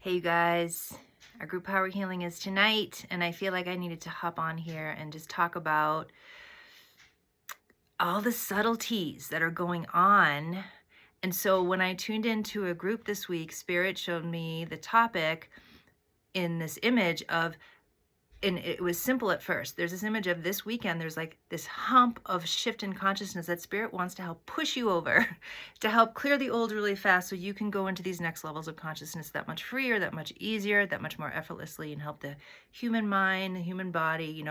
Hey you guys, our group power healing is tonight, and I feel like I needed to hop on here and just talk about all the subtleties that are going on. And so when I tuned into a group this week, Spirit showed me the topic in this image of, and it was simple at first. There's this image of this weekend, there's like this hump of shift in consciousness that Spirit wants to help push you over, to help clear the old really fast so you can go into these next levels of consciousness that much freer, that much easier, that much more effortlessly, and help the human mind, the human body,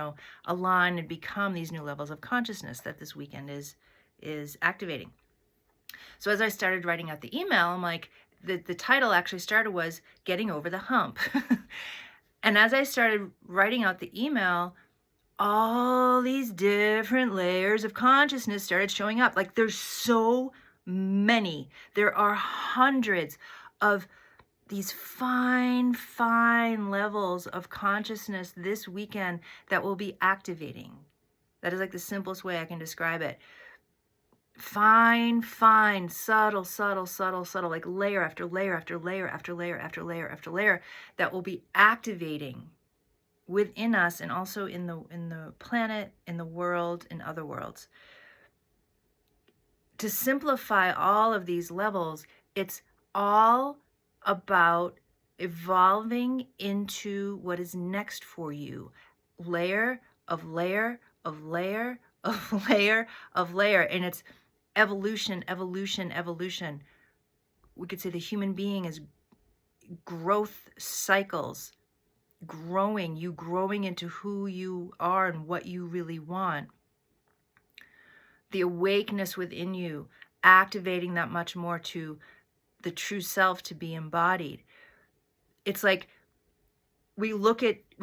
align and become these new levels of consciousness that this weekend is activating. So as I started writing out the email, I'm like, the title actually started was Getting Over the Hump. And as I started writing out the email, all these different layers of consciousness started showing up. Like there's so many. There are hundreds of these fine, fine levels of consciousness this weekend that will be activating. That is like the simplest way I can describe it. Fine, fine, subtle, like layer after layer after layer after layer after layer after layer that will be activating within us and also in the planet, in the world, in other worlds. To simplify all of these levels, it's all about evolving into what is next for you. Layer of layer of layer of layer of layer. And it's evolution, evolution, evolution. We could say the human being is growth cycles, you growing into who you are and what you really want. The awakeness within you, activating that much more to the true self to be embodied. It's like we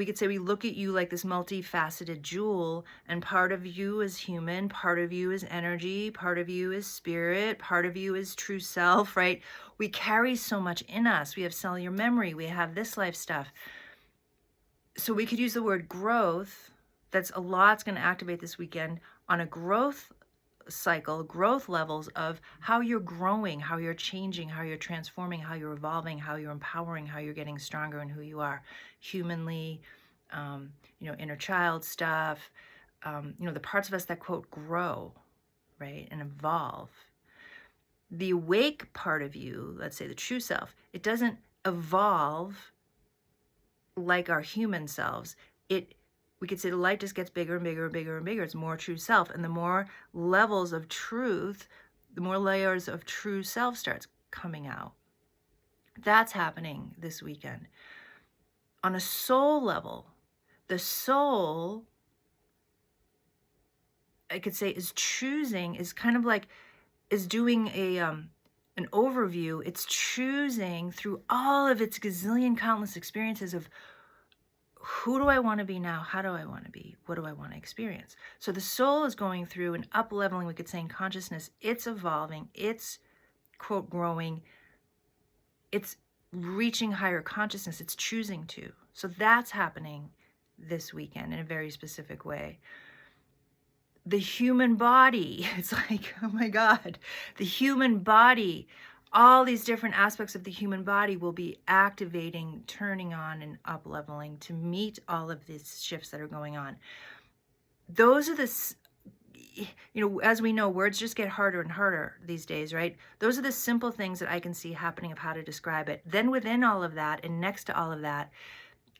could say we look at you like this multifaceted jewel, and part of you is human, part of you is energy, part of you is spirit, part of you is true self, right? We carry so much in us. We have cellular memory, we have this life stuff. So we could use the word growth. That's a lot's going to activate this weekend on a growth cycle, growth levels of how you're growing, how you're changing, how you're transforming, how you're evolving, how you're empowering, how you're getting stronger in who you are humanly, inner child stuff, the parts of us that quote grow, right, and evolve. The awake part of you, let's say the true self, it doesn't evolve like our human selves. We could say the light just gets bigger and bigger and bigger and bigger. It's more true self. And the more levels of truth, the more layers of true self starts coming out. That's happening this weekend. On a soul level, the soul, I could say, is kind of like, is doing an overview. It's choosing through all of its gazillion countless experiences of who do I want to be now? How do I want to be? What do I want to experience? So the soul is going through an up-leveling, we could say, in consciousness. It's evolving. It's, quote, growing. It's reaching higher consciousness. It's choosing to. So that's happening this weekend in a very specific way. The human body, it's like, oh my God, the human body, all these different aspects of the human body will be activating, turning on, and up-leveling to meet all of these shifts that are going on. Those are as we know, words just get harder and harder these days, right? Those are the simple things that I can see happening of how to describe it. Then within all of that, and next to all of that,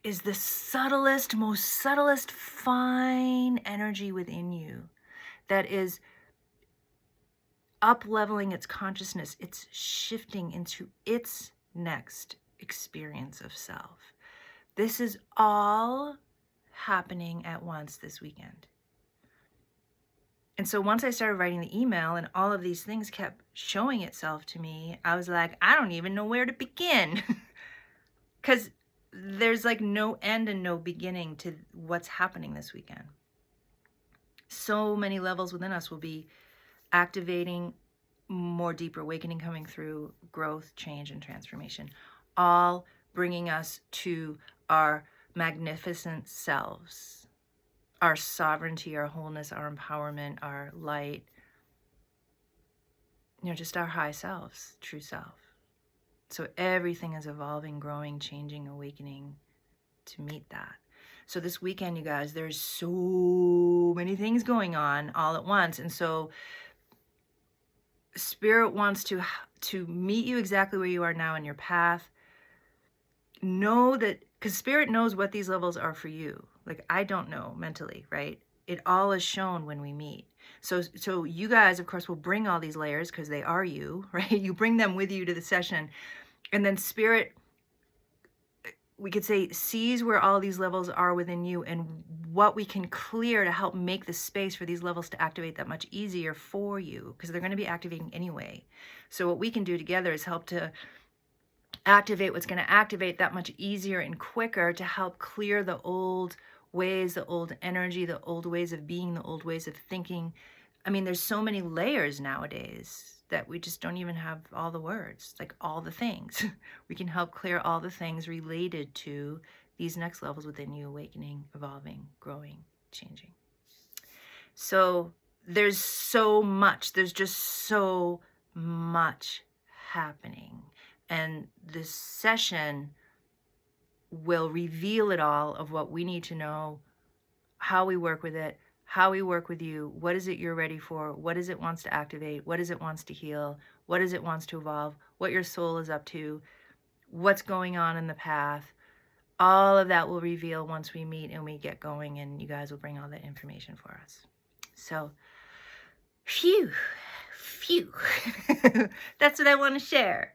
is the most subtlest, fine energy within you that is up-leveling its consciousness. It's shifting into its next experience of self. This is all happening at once this weekend. And so once I started writing the email and all of these things kept showing itself to me, I was like, I don't even know where to begin. Because there's like no end and no beginning to what's happening this weekend. So many levels within us will be activating, more deeper awakening coming through, growth, change, and transformation, all bringing us to our magnificent selves, our sovereignty, our wholeness, our empowerment, our light, just our high selves, true self. So everything is evolving, growing, changing, awakening to meet that. So this weekend, you guys, there's so many things going on all at once. And so Spirit wants to meet you exactly where you are now in your path. Know that, because Spirit knows what these levels are for you. Like, I don't know mentally, right? It all is shown when we meet. So you guys, of course, will bring all these layers because they are you, right? You bring them with you to the session. And then Spirit, we could say, sees where all these levels are within you and what we can clear to help make the space for these levels to activate that much easier for you, because they're going to be activating anyway. So what we can do together is help to activate what's going to activate that much easier and quicker to help clear the old ways, the old energy, the old ways of being, the old ways of thinking. I mean, there's so many layers nowadays that we just don't even have all the words, like all the things. We can help clear all the things related to these next levels within you, awakening, evolving, growing, changing. So there's so much, there's just so much happening. And this session will reveal it all of what we need to know, how we work with it, how we work with you, what is it you're ready for, what is it wants to activate, what is it wants to heal, what is it wants to evolve, what your soul is up to, what's going on in the path. All of that will reveal once we meet and we get going, and you guys will bring all that information for us. So, phew. That's what I want to share.